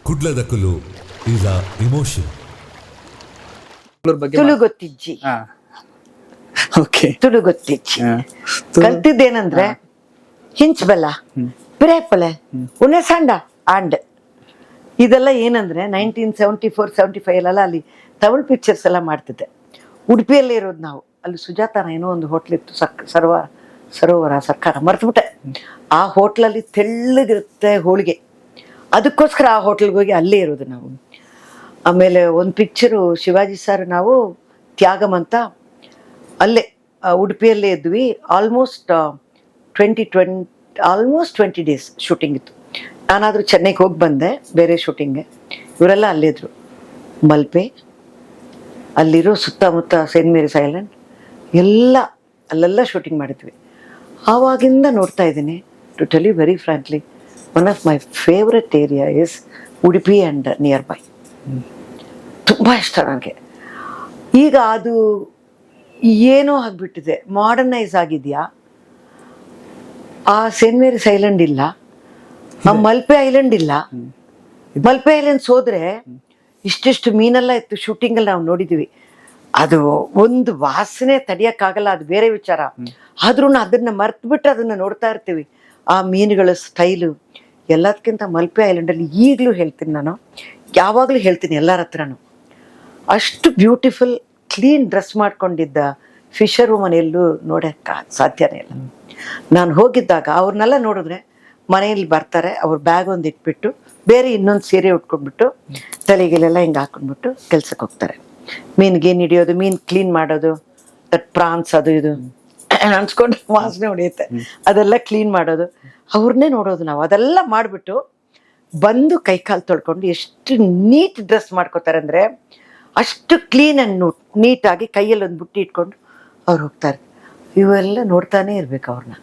Kudladaklu is a emotion. ತುಳುಗೊತ್ತಿಜ್ಜಿ okay ತುಳುಗೊತ್ತಿಜ್ಜಿ ಕಲ್ತಿದ್ದೇನಂದ್ರೆ ಹಿಂಚ್ಬೆಲ್ಲ ಪಿರೇಪಲೆ ಉಣೆ ಸಂಡ ಆಂಡ್ ಇದೆಲ್ಲ ಏನಂದ್ರೆ 1974-75 ಅಲ್ಲೆಲ್ಲ ಅಲ್ಲಿ ತಮಿಳ್ ಪಿಕ್ಚರ್ಸ್ ಎಲ್ಲ ಮಾಡ್ತಿದ್ದೆ. ಉಡುಪಿಯಲ್ಲೇ ಇರೋದು ನಾವು. ಅಲ್ಲಿ ಸುಜಾತನ ಏನೋ ಒಂದು ಹೋಟ್ಲ್ ಇತ್ತು, ಸರೋವರ ಸರ್ಕಾರ ಮರ್ತ್ಬಿಟ್ಟೆ. ಆ ಹೋಟ್ಲಲ್ಲಿ ತೆಳ್ಳಗಿರುತ್ತೆ ಹೋಳಿಗೆ, ಅದಕ್ಕೋಸ್ಕರ ಆ ಹೋಟ್ಲಿಗೆ ಹೋಗಿ ಅಲ್ಲೇ ಇರೋದು ನಾವು. ಆಮೇಲೆ ಒಂದು ಪಿಕ್ಚರು ಶಿವಾಜಿ ಸರ್ ನಾವು ತ್ಯಾಗಂ ಅಂತ ಅಲ್ಲೇ ಉಡುಪಿಯಲ್ಲೇ ಇದ್ವಿ. ಆಲ್ಮೋಸ್ಟ್ 20 ಡೇಸ್ ಶೂಟಿಂಗ್ ಇತ್ತು. ನಾನಾದರೂ ಚೆನ್ನೈಗೆ ಹೋಗಿ ಬಂದೆ ಬೇರೆ ಶೂಟಿಂಗ್ಗೆ. ಇವರೆಲ್ಲ ಅಲ್ಲಿದ್ದರು. ಮಲ್ಪೆ, ಅಲ್ಲಿರೋ ಸುತ್ತಮುತ್ತ ಸೇಂಟ್ ಮೇರಿಸ್ ಐಲ್ಯಾಂಡ್ ಅಲ್ಲೆಲ್ಲ ಶೂಟಿಂಗ್ ಮಾಡಿದ್ವಿ. ಆವಾಗಿಂದ ನೋಡ್ತಾ ಇದ್ದೀನಿ. To tell you very frankly, one of my favourite area is Udupi and nearby. ತುಂಬ ಇಷ್ಟ ನನಗೆ. ಈಗ ಅದು ಏನೋ ಆಗಿಬಿಟ್ಟಿದೆ, ಮಾಡರ್ನೈಸ್ ಆಗಿದೆಯಾ. ಆ ಸೇಂಟ್ ಮೇರಿಸ್ ಐಲ್ಯಾಂಡ್ ಇಲ್ಲ, ಆ ಮಲ್ಪೆ ಐಲ್ಯಾಂಡ್ ಇಲ್ಲ. ಮಲ್ಪೆ ಐಲ್ಯಾಂಡ್ಸ್ ಹೋದ್ರೆ ಇಷ್ಟಿಷ್ಟು ಮೀನೆಲ್ಲ ಇತ್ತು. ಶೂಟಿಂಗಲ್ಲಿ ನಾವು ನೋಡಿದ್ದೀವಿ. ಅದು ಒಂದು ವಾಸನೆ ತಡಿಯೋಕ್ಕಾಗಲ್ಲ, ಅದು ಬೇರೆ ವಿಚಾರ. ಆದ್ರೂ ಅದನ್ನ ಮರ್ತ್ಬಿಟ್ಟು ಅದನ್ನ ನೋಡ್ತಾ ಇರ್ತೀವಿ. ಆ ಮೀನುಗಳ ಸ್ಟೈಲು ಎಲ್ಲದಕ್ಕಿಂತ ಮಲ್ಪೆ ಐಲ್ಯಾಂಡಲ್ಲಿ ಈಗಲೂ ಹೇಳ್ತೀನಿ, ನಾನು ಯಾವಾಗಲೂ ಹೇಳ್ತೀನಿ ಎಲ್ಲರ ಹತ್ರನೂ, ಅಷ್ಟು ಬ್ಯೂಟಿಫುಲ್ ಕ್ಲೀನ್ ಡ್ರೆಸ್ ಮಾಡ್ಕೊಂಡಿದ್ದ ಫಿಶರ್ ವುಮನ್ ಎಲ್ಲೂ ನೋಡೋಕ್ಕೆ ಸಾಧ್ಯನೇ ಇಲ್ಲ. ನಾನು ಹೋಗಿದ್ದಾಗ ಅವ್ರನ್ನೆಲ್ಲ ನೋಡಿದ್ರೆ ಮನೆಯಲ್ಲಿ ಬರ್ತಾರೆ, ಅವ್ರ ಬ್ಯಾಗ್ ಒಂದು ಇಟ್ಬಿಟ್ಟು ಬೇರೆ ಇನ್ನೊಂದು ಸೀರೆ ಉಟ್ಕೊಂಡ್ಬಿಟ್ಟು ತಲೆಗೆಲೆಲ್ಲ ಹಿಂಗೆ ಹಾಕೊಂಡ್ಬಿಟ್ಟು ಕೆಲ್ಸಕ್ಕೆ ಹೋಗ್ತಾರೆ. ಮೀನ್ಗೇನು ಹಿಡಿಯೋದು, ಮೀನು ಕ್ಲೀನ್ ಮಾಡೋದು, ಪ್ರಾನ್ಸ್ ಅದು ಇದು ಅನ್ಸ್ಕೊಂಡು ವಾಸನೆ ಹೊಡೆಯುತ್ತೆ, ಅದೆಲ್ಲ ಕ್ಲೀನ್ ಮಾಡೋದು, ಅವ್ರನ್ನೇ ನೋಡೋದು ನಾವು. ಅದೆಲ್ಲ ಮಾಡಿಬಿಟ್ಟು ಬಂದು ಕೈಕಾಲು ತೊಳ್ಕೊಂಡು ಎಷ್ಟು ನೀಟ್ ಡ್ರೆಸ್ ಮಾಡ್ಕೋತಾರೆ ಅಂದರೆ, ಅಷ್ಟು ಕ್ಲೀನ್ ಆ್ಯಂಡ್ ನೀಟಾಗಿ ಕೈಯಲ್ಲಿ ಒಂದು ಬುಟ್ಟಿ ಇಟ್ಕೊಂಡು ಅವ್ರು ಹೋಗ್ತಾರೆ. ಇವೆಲ್ಲ ನೋಡ್ತಾನೆ ಇರ್ಬೇಕು ಅವ್ರನ್ನ.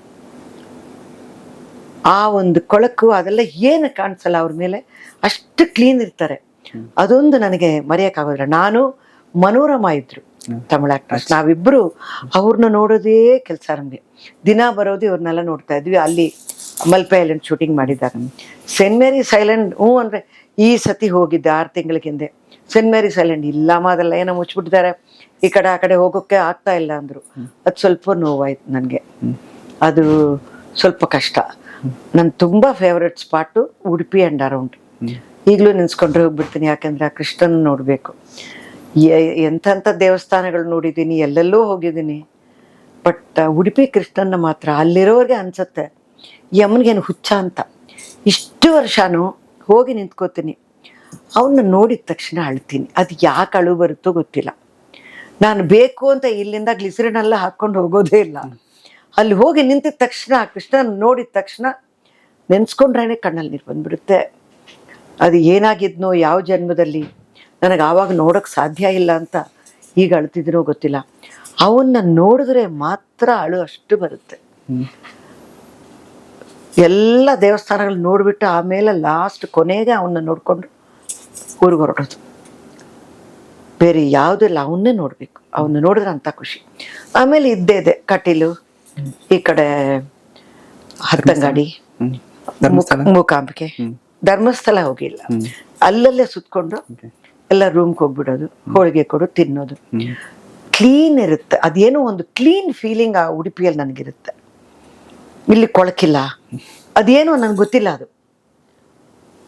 ಆ ಒಂದು ಕೊಳಕು ಅದೆಲ್ಲ ಏನು ಕಾಣಿಸಲ್ಲ ಅವ್ರ ಮೇಲೆ, ಅಷ್ಟು ಕ್ಲೀನ್ ಇರ್ತಾರೆ. ಅದೊಂದು ನನಗೆ ಮರೆಯೋಕ್ಕಾಗೋದಿಲ್ಲ. ನಾನು ಮನೋರಮ ಇದ್ರು ತಮಿಳ್ ಆಕ್ಟ್ರೆಸ್, ನಾವಿಬ್ಬರು ಅವ್ರನ್ನ ನೋಡೋದೇ ಕೆಲಸ ನಮಗೆ. ದಿನ ಬರೋದು ಇವ್ರನ್ನೆಲ್ಲ ನೋಡ್ತಾ ಇದ್ವಿ. ಅಲ್ಲಿ ಮಲ್ಪೆ ಐಲ್ಯಾಂಡ್ ಶೂಟಿಂಗ್ ಮಾಡಿದಾಗ ಸೇಂಟ್ ಮೇರಿಸ್ ಐಲ್ಯಾಂಡ್ ಅಂದರೆ ಈ ಸತಿ ಹೋಗಿದ್ದೆ 6 ತಿಂಗಳ ಹಿಂದೆ. ಸೇಂಟ್ ಮೇರಿಸ್ ಐಲ್ಯಾಂಡ್ ಇಲ್ಲಮ್ಮ, ಅದೆಲ್ಲ ಏನೋ ಮುಚ್ಚಿಬಿಟ್ಟಿದ್ದಾರೆ, ಈ ಕಡೆ ಆ ಕಡೆ ಹೋಗೋಕ್ಕೆ ಆಗ್ತಾ ಇಲ್ಲ ಅಂದರು. ಅದು ಸ್ವಲ್ಪ ನೋವಾಯ್ತು ನನಗೆ. ಅದು ಸ್ವಲ್ಪ ಕಷ್ಟ. ನನ್ನ ತುಂಬ favourite spot Udupi and around. ಈಗಲೂ ನೆನೆಸ್ಕೊಂಡ್ರೆ ಹೋಗ್ಬಿಡ್ತೀನಿ, ಯಾಕೆಂದರೆ ಆ ಕೃಷ್ಣನ ನೋಡಬೇಕು. ಎಂಥ ದೇವಸ್ಥಾನಗಳು ನೋಡಿದ್ದೀನಿ, ಎಲ್ಲೆಲ್ಲೋ ಹೋಗಿದ್ದೀನಿ. ಬಟ್ ಉಡುಪಿ ಕೃಷ್ಣನ ಮಾತ್ರ ಅಲ್ಲಿರೋರಿಗೆ ಅನಿಸುತ್ತೆ ಯಮನಿಗೇನು ಹುಚ್ಚ ಅಂತ. ಇಷ್ಟು ವರ್ಷನೂ ಹೋಗಿ ನಿಂತ್ಕೋತೀನಿ, ಅವನ್ನ ನೋಡಿದ ತಕ್ಷಣ ಅಳ್ತೀನಿ. ಅದು ಯಾಕೆ ಅಳು ಬರುತ್ತೋ ಗೊತ್ತಿಲ್ಲ. ನಾನು ಬೇಕು ಅಂತ ಇಲ್ಲಿಂದ ಗ್ಲಿಸರಿನೆಲ್ಲ ಹಾಕ್ಕೊಂಡು ಹೋಗೋದೇ ಇಲ್ಲ. ಅಲ್ಲಿ ಹೋಗಿ ನಿಂತಿದ ತಕ್ಷಣ ಕೃಷ್ಣನ ನೋಡಿದ ತಕ್ಷಣ ನೆನೆಸ್ಕೊಂಡ್ರೇ ಕಣ್ಣಲ್ಲಿ ನೀರು ಬಂದ್ಬಿಡುತ್ತೆ. ಅದು ಏನಾಗಿದ್ನೋ ಯಾವ ಜನ್ಮದಲ್ಲಿ ನನಗೆ ಆವಾಗ ನೋಡೋಕ್ಕೆ ಸಾಧ್ಯ ಇಲ್ಲ ಅಂತ ಈಗ ಅಳ್ತಿದ್ದೀನೋ ಗೊತ್ತಿಲ್ಲ. ಅವನ್ನ ನೋಡಿದ್ರೆ ಮಾತ್ರ ಅಳು ಅಷ್ಟು ಬರುತ್ತೆ. ಎಲ್ಲ ದೇವಸ್ಥಾನಗಳು ನೋಡಿಬಿಟ್ಟು ಆಮೇಲೆ ಲಾಸ್ಟ್ ಕೊನೆಗೆ ಅವನ್ನ ನೋಡಿಕೊಂಡು ಊರಿಗೆ ಹೊರಡೋದು. ಬೇರೆ ಯಾವುದಿಲ್ಲ, ಅವನ್ನೇ ನೋಡಬೇಕು. ಅವನ್ನ ನೋಡಿದ್ರೆ ಅಂತ ಖುಷಿ. ಆಮೇಲೆ ಇದ್ದೇ ಇದೆ ಕಟೀಲು, ಈ ಕಡೆ ಹತ್ತಂಗಾಡಿ, ಮೂಕಾಂಬಿಕೆ, ಧರ್ಮಸ್ಥಳ ಹೋಗಿಲ್ಲ. ಅಲ್ಲಲ್ಲೇ ಸುತ್ಕೊಂಡು ಎಲ್ಲ ರೂಮ್ಗೆ ಹೋಗ್ಬಿಡೋದು, ಹೋಳಿಗೆ ಕೊಡು ತಿನ್ನೋದು. ಕ್ಲೀನ್ ಇರುತ್ತೆ. ಅದೇನೋ ಒಂದು ಕ್ಲೀನ್ ಫೀಲಿಂಗ್ ಆ ಉಡುಪಿಯಲ್ಲಿ ನನಗಿರುತ್ತೆ. ಇಲ್ಲಿ ಕೊಳಕಿಲ್ಲ, ಅದೇನೋ ನನಗೆ ಗೊತ್ತಿಲ್ಲ. ಅದು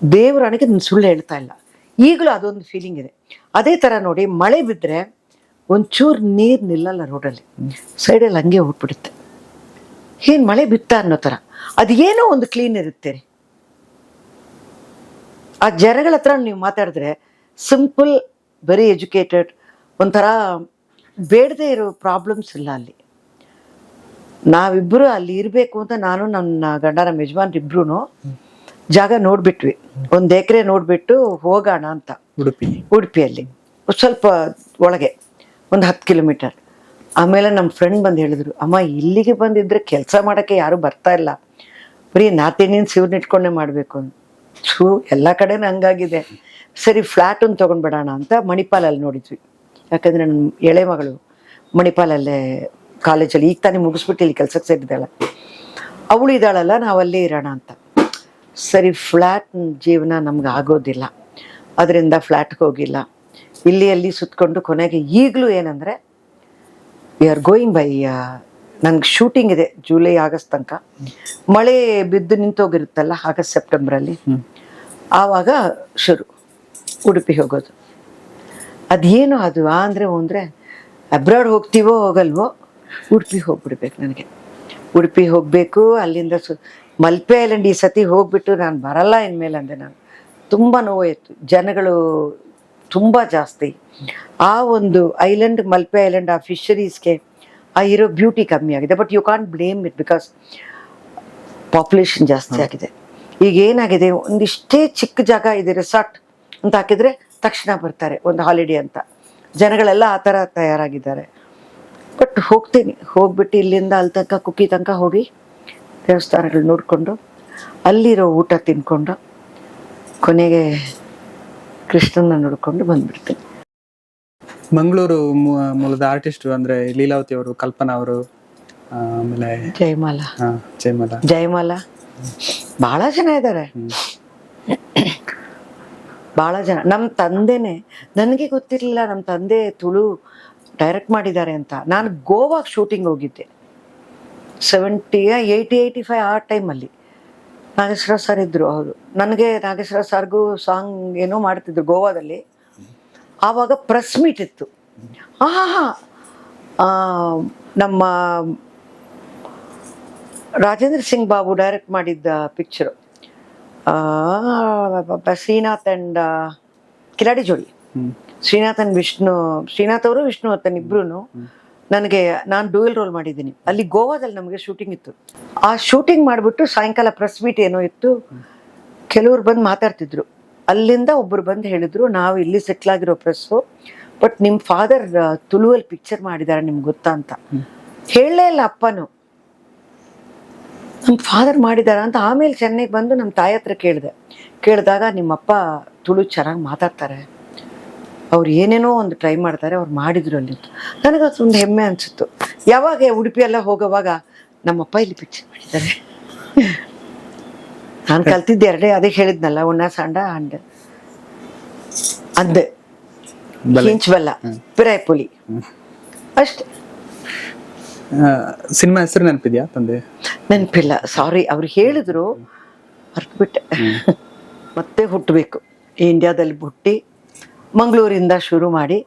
ದೇವರಾಣಿಗೆ ನಾನು ಸುಳ್ಳು ಹೇಳ್ತಾ ಇಲ್ಲ, ಈಗಲೂ ಅದೊಂದು ಫೀಲಿಂಗ್ ಇದೆ. ಅದೇ ಥರ ನೋಡಿ, ಮಳೆ ಬಿದ್ದರೆ ಒಂಚೂರು ನೀರು ನಿಲ್ಲಲ್ಲ ರೋಡಲ್ಲಿ, ಸೈಡಲ್ಲಿ ಹಂಗೆ ಹೋಗ್ಬಿಡುತ್ತೆ. ಏನು ಮಳೆ ಬಿತ್ತ ಅನ್ನೋ ಥರ ಅದು ಏನೋ ಒಂದು ಕ್ಲೀನ್ ಇರುತ್ತೆ. ಆ ಜನಗಳ ಹತ್ರ ನೀವು ಮಾತಾಡಿದ್ರೆ ಸಿಂಪಲ್, ವೆರಿ ಎಜುಕೇಟೆಡ್, ಒಂಥರ ಬೇಡದೇ ಇರೋ ಪ್ರಾಬ್ಲಮ್ಸ್ ಇಲ್ಲ ಅಲ್ಲಿ. ನಾವಿಬ್ಬರು ಅಲ್ಲಿ ಇರಬೇಕು ಅಂತ ನಾನು ನನ್ನ ಗಂಡ ನಮ್ಮ ಯಜಮಾನ್ರಿಬ್ರು ಜಾಗ ನೋಡ್ಬಿಟ್ವಿ. 1 ಎಕರೆ ನೋಡ್ಬಿಟ್ಟು ಹೋಗೋಣ ಅಂತ. ಉಡುಪಿಯಲ್ಲಿ ಸ್ವಲ್ಪ ಒಳಗೆ ಒಂದು 10 ಕಿಲೋಮೀಟರ್. ಆಮೇಲೆ ನಮ್ಮ ಫ್ರೆಂಡ್ ಬಂದು ಹೇಳಿದ್ರು, ಅಮ್ಮ ಇಲ್ಲಿಗೆ ಬಂದಿದ್ರೆ ಕೆಲಸ ಮಾಡೋಕ್ಕೆ ಯಾರೂ ಬರ್ತಾ ಇಲ್ಲ, ಬರೀ ನಾತಿನಿನ ಶಿವ್ನ ಇಟ್ಕೊಂಡೇ ಮಾಡಬೇಕು. ಎಲ್ಲ ಕಡೆನೂ ಹಂಗಾಗಿದೆ. ಸರಿ ಫ್ಲ್ಯಾಟ್ ಒಂದು ತೊಗೊಂಡ್ಬಿಡೋಣ ಅಂತ ಮಣಿಪಾಲಲ್ಲಿ ನೋಡಿದ್ವಿ. ಯಾಕಂದರೆ ನನ್ನ ಎಳೆ ಮಗಳು ಮಣಿಪಾಲಲ್ಲೇ ಕಾಲೇಜಲ್ಲಿ ಈಗ ತಾನೇ ಮುಗಿಸ್ಬಿಟ್ಟು ಇಲ್ಲಿ ಕೆಲಸಕ್ಕೆ ಸೇರಿದ್ದಾಳೆ. ಅವಳು ಇದ್ದಾಳಲ್ಲ, ನಾವಲ್ಲೇ ಇರೋಣ ಅಂತ. ಸರಿ ಫ್ಲ್ಯಾಟ್ ಜೀವನ ನಮ್ಗೆ ಆಗೋದಿಲ್ಲ. ಅದರಿಂದ ಫ್ಲ್ಯಾಟ್ಗೆ ಹೋಗಿಲ್ಲ, ಇಲ್ಲಿ ಅಲ್ಲಿ ಸುತ್ತಕೊಂಡು ಕೊನೆಗೆ ಈಗಲೂ ಏನಂದರೆ ವಿ ಆರ್ ಗೋಯಿಂಗ್ ಬೈ, ನನಗೆ ಶೂಟಿಂಗ್ ಇದೆ ಜುಲೈ ಆಗಸ್ಟ್ ತನಕ. ಮಳೆ ಬಿದ್ದು ನಿಂತೋಗಿರುತ್ತಲ್ಲ ಆಗಸ್ಟ್ ಸೆಪ್ಟೆಂಬರಲ್ಲಿ, ಆವಾಗ ಶುರು ಉಡುಪಿ ಹೋಗೋದು. ಅದೇನು ಅದು ಅಂದರೆ ಅಂದರೆ ಅಬ್ರಾಡ್ ಹೋಗ್ತೀವೋ ಹೋಗಲ್ವೋ ಉಡುಪಿ ಹೋಗ್ಬಿಡ್ಬೇಕು ನನಗೆ. ಉಡುಪಿ ಹೋಗಬೇಕು, ಅಲ್ಲಿಂದ ಮಲ್ಪೆ ಐಲ್ಯಾಂಡ್ ಈ ಸತಿ ಹೋಗ್ಬಿಟ್ಟು ನಾನು ಬರಲ್ಲ ಇನ್ಮೇಲೆ ಅಂದೆ. ನಾನು ತುಂಬ ನೋವಾಯಿತು, ಜನಗಳು ತುಂಬ ಜಾಸ್ತಿ. ಆ ಒಂದು ಐಲ್ಯಾಂಡ್ ಮಲ್ಪೆ ಐಲ್ಯಾಂಡ್ ಆ ಫಿಶರೀಸ್ಗೆ ಆ ಇರೋ ಬ್ಯೂಟಿ ಕಮ್ಮಿ ಆಗಿದೆ. But you can't blame it because population ಜಾಸ್ತಿ ಆಗಿದೆ. ಈಗ ಏನಾಗಿದೆ, ಒಂದಿಷ್ಟೇ ಚಿಕ್ಕ ಜಾಗ ಇದೆ ರೆಸಾರ್ಟ್ ಅಂತ ಹಾಕಿದರೆ ತಕ್ಷಣ ಬರ್ತಾರೆ ಒಂದು ಹಾಲಿಡೇ ಅಂತ. ಜನಗಳೆಲ್ಲ ಆ ಥರ ತಯಾರಾಗಿದ್ದಾರೆ. ಬಟ್ ಹೋಗ್ತೀನಿ, ಹೋಗ್ಬಿಟ್ಟು ಇಲ್ಲಿಂದ ಅಲ್ಲಿ ತನಕ ಕುಕ್ಕಿ ತನಕ ಹೋಗಿ ದೇವಸ್ಥಾನಗಳು ನೋಡಿಕೊಂಡು ಅಲ್ಲಿರೋ ಊಟ ತಿನ್ಕೊಂಡು ಕೊನೆಗೆ ಕೃಷ್ಣನ ನೋಡಿಕೊಂಡು ಬಂದ್ಬಿಡ್ತೀನಿ. ಮಂಗಳೂರು ಮೂಲದ ಆರ್ಟಿಸ್ಟ್ ಅಂದ್ರೆ ಲೀಲಾವತಿ ಅವರು, ಕಲ್ಪನಾ ಅವರು, ಆಮೇಲೆ ಜಯಮಾಲಾ ಭಾಳ ಜನ ಇದ್ದಾರೆ. ಭಾಳ ಜನ. ನಮ್ಮ ತಂದೆನೇ, ನನಗೆ ಗೊತ್ತಿರಲಿಲ್ಲ ನಮ್ಮ ತಂದೆ ತುಳು ಡೈರೆಕ್ಟ್ ಮಾಡಿದ್ದಾರೆ ಅಂತ. ನಾನು ಗೋವಾಗೆ ಶೂಟಿಂಗ್ ಹೋಗಿದ್ದೆ 80-85 ಆ ಟೈಮಲ್ಲಿ. ನಾಗೇಶ್ವರ ಸರ್ ಇದ್ದರು. ಅವರು ನನಗೆ ನಾಗೇಶ್ವರ ಸರ್ಗೂ ಸಾಂಗ್ ಏನೋ ಮಾಡ್ತಿದ್ರು ಗೋವಾದಲ್ಲಿ. ಆವಾಗ ಪ್ರೆಸ್ ಮೀಟ್ ಇತ್ತು. ನಮ್ಮ ರಾಜೇಂದ್ರ ಸಿಂಗ್ ಬಾಬು ಡೈರೆಕ್ಟ್ ಮಾಡಿದ್ದ ಪಿಕ್ಚರು, ಶ್ರೀನಾಥ್ ಆ್ಯಂಡ್ ಕಿಲಾಡಿ ಜೋಡಿ. ಶ್ರೀನಾಥ್ ಅವರು ವಿಷ್ಣುವರ್ಧನ್ ಇಬ್ರು. ನಾನು ಡ್ಯೂಯಲ್ ರೋಲ್ ಮಾಡಿದ್ದೀನಿ ಅಲ್ಲಿ. ಗೋವಾದಲ್ಲಿ ನಮಗೆ ಶೂಟಿಂಗ್ ಇತ್ತು. ಆ ಶೂಟಿಂಗ್ ಮಾಡಿಬಿಟ್ಟು ಸಾಯಂಕಾಲ ಪ್ರೆಸ್ ಮೀಟ್ ಏನೋ ಇತ್ತು. ಕೆಲವ್ರು ಬಂದು ಮಾತಾಡ್ತಿದ್ರು. ಅಲ್ಲಿಂದ ಒಬ್ಬರು ಬಂದು ಹೇಳಿದ್ರು, ನಾವು ಇಲ್ಲಿ ಸೆಟ್ಲ್ ಆಗಿರೋ ಪ್ರೆಸ್ಸು, ಬಟ್ ನಿಮ್ಮ ಫಾದರ್ ತುಳುವಲ್ಲಿ ಪಿಕ್ಚರ್ ಮಾಡಿದ್ದಾರೆ, ನಿಮ್ಗೆ ಗೊತ್ತಾ ಅಂತ. ಹೇಳಲೇ ಇಲ್ಲ ಅಪ್ಪನು, ನಮ್ಮ ಫಾದರ್ ಮಾಡಿದಾರ ಅಂತ. ಆಮೇಲೆ ಚೆನ್ನೈಗೆ ಬಂದು ನಮ್ಮ ತಾಯಿ ಹತ್ರ ಕೇಳಿದಾಗ ನಿಮ್ಮಪ್ಪ ತುಳು ಚೆನ್ನಾಗಿ ಮಾತಾಡ್ತಾರೆ, ಅವ್ರು ಏನೇನೋ ಒಂದು ಟ್ರೈ ಮಾಡ್ತಾರೆ, ಅವ್ರು ಮಾಡಿದ್ರು ಅಲ್ಲಿ. ನನಗದೊಂದು ಹೆಮ್ಮೆ ಅನಿಸಿತ್ತು. ಯಾವಾಗ ಉಡುಪಿ ಎಲ್ಲ ಹೋಗೋವಾಗ ನಮ್ಮಪ್ಪ ಇಲ್ಲಿ ಪಿಕ್ಚರ್ ಮಾಡಿದ್ದಾರೆ. ನಾನು ಕಲ್ತಿದ್ದೆ ಎರಡೇ, ಅದೇ ಹೇಳಿದ್ನಲ್ಲ, ಉಣ್ಣ ಸಾಂಡ ಅಂಡ್ ಅಂದೆ ಹಿಂಚ್ ಬಲ್ಲ ಪಿರಾಯ್ಪುಲಿ ಅಷ್ಟೇ. ಸಿನಿಮಾ ಹೆಸರು ನೆನಪಿದ್ಯಾ ತಂದೆ? ನೆನಪಿಲ್ಲ, ಸಾರಿ. ಅವ್ರು ಹೇಳಿದ್ರು, ಮರ್ತ್ಬಿಟ್ಟೆ. ಮತ್ತೆ ಹುಟ್ಟಬೇಕು, ಇಂಡಿಯಾದಲ್ಲಿ ಹುಟ್ಟಿ ಮಂಗಳೂರಿಂದ ಶುರು ಮಾಡಿ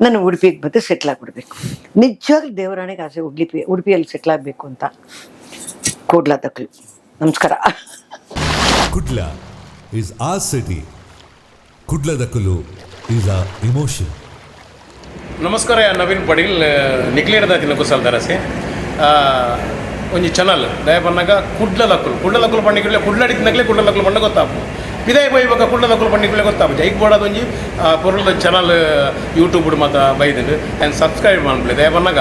ನಾನು ಉಡುಪಿಗೆ ಬಂದು ಸೆಟ್ಲ್ ಆಗಿಬಿಡ್ಬೇಕು. ನಿಜವಾಗ್ಲೂ ದೇವರಾಣೆಗೆ ಆಸೆ ಉಡುಪಿಯಲ್ಲಿ ಸೆಟ್ಲ್ ಆಗಬೇಕು ಅಂತ. ಕೂಡ್ಲಾದಕ್ಲು. ನಮಸ್ಕಾರ. Kudla is our city. Kudladaklu is our emotion. ನಮಸ್ಕಾರ. ನವೀನ್ ಪಡೀಲ್ ನಿಕ್ಲೇರ್ದ ತಿನ್ನಕು ಸಲ್ದಾರಸೆ ಒಂಜಿ ಚಾನಲ್ ದಯ ಪನ್ನಾಗ ಕುಡ್ಲದಕ್ಕಲು ಪಂಡಿಗೆ ಕುಡ್ಲಾಡಿದ್ನಾಗಲೇ ಕುಡ್ಲದಕ್ಕಲು ಪಂಡ ಗೊತ್ತಾಪು ಪಿದಾಯ ಬೈ ಇವಾಗ ಕುಡ್ಲದಕ್ಕಲು ಪಂಡಿಗೆ ಗೊತ್ತಾಪು. ಜೈಕ್ ಬೋಡದೊಂಜಿ ಪೊರುಳ ಚಾನಲ್ ಯೂಟ್ಯೂಬ್ ಮಾತ ಬೈದಿದ್ದು ಆ್ಯಂಡ್ ಸಬ್ಸ್ಕ್ರೈಬ್ ಮಾಡ್ಬಿಡಿ. ದಯ ಪನ್ನಾಗ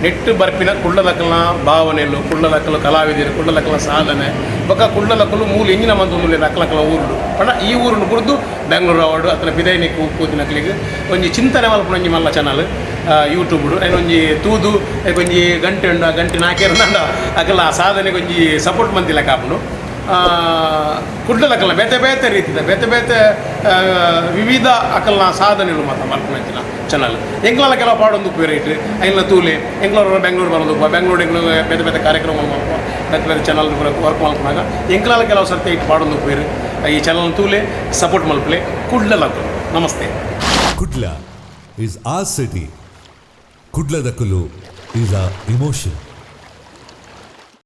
ನೆಟ್ಟು ಬರ್ಪಿನ ಕುಡ್ಲದಕ್ಕಲ್ನ ಭಾವನೆಲು, ಕುಡ್ಲದಕ್ಕಲು ಕಲಾವಿದರು, ಕುಡ್ಲದಕ್ಕಲ ಸಾಧನೆ ಬೊಕ್ಕ ಕುಡ್ಲದಕ್ಕಲು ಮೂಲ ಇಂಜಿನ ಮಂದು ಅಕ್ಕಲಕ್ಕಲ ಊರುಡು ಪಂಡ ಈ ಊರನ್ನು ಕುಡ್ದು ಬೆಂಗಳೂರು ಅವಾರ್ಡು ಅತ್ತನ ಪಿದಾಯ ನಿಕ್ಕು ಕೂತಿನಕ್ಲಿಗೆ ಒಂಜಿ ಚಿಂತನೆ ಮಲ್ಪನೊಂಜಿ ಮಲ್ಲ ಚಾನಲ್ ಯೂಟ್ಯೂಬ್ಡು. ಒಂಜಿ ತೂದು ಒಂಜಿ ಗಂಟೆ ಉಂಡ ಗಂಟೆ ನಾಕೇರಂದ ಅಕಲ್ಲ ಆ ಸಾಧನೆಗೆ ಒಂಜಿ ಸಪೋರ್ಟ್ ಮಂತಿಲ್ಲ ಕಾಪುನು. ಕುಡ್ಲದಕ್ಕಲ್ಲ ಬೇತೆ ಬೇತೆ ರೀತಿದ ಬೇತೆ ಬೇತೆ ವಿವಿಧ ಅಕಲ್ನ ಸಾಧನೆಗಳು ಮಾತ್ರ ಮಲ್ಪನಂಚಿನ ಚಾನಲ್. ಎಂಗ್ಲಲ್ಲ ಕೆಲವು ಪಾಡೊಂದು ಪೇರೇಟ್ ಐನ ತೂಲೆ ಎಂಗ್ಳೂರು ಬೆಂಗಳೂರು ಬರೋದು, ಬೆಂಗಳೂರು ಬೇತೆ ಬೇತೆ ಕಾರ್ಯಕ್ರಮ ಮಲ್ಪ ಬೇತೆ ಬೇತೆ ಚಾನಲ್ ವರ್ಕ್ ಮಲ್ಪನಾಗ ಎಂಗ್ಲಲ್ಲ ಕೆಲವು ಸರ್ತಿ ಇಟ್ಟು ಪಾಡೊಂದು ಪೇರು ಈ ಚಾನಲ್ ತೂಲೆ ಸಪೋರ್ಟ್ ಮಲ್ಪಲೆ ಕುಡ್ಲದಕ್ಕಲು. ನಮಸ್ತೆ. Kudla is our city. Kudladaklu is our emotion.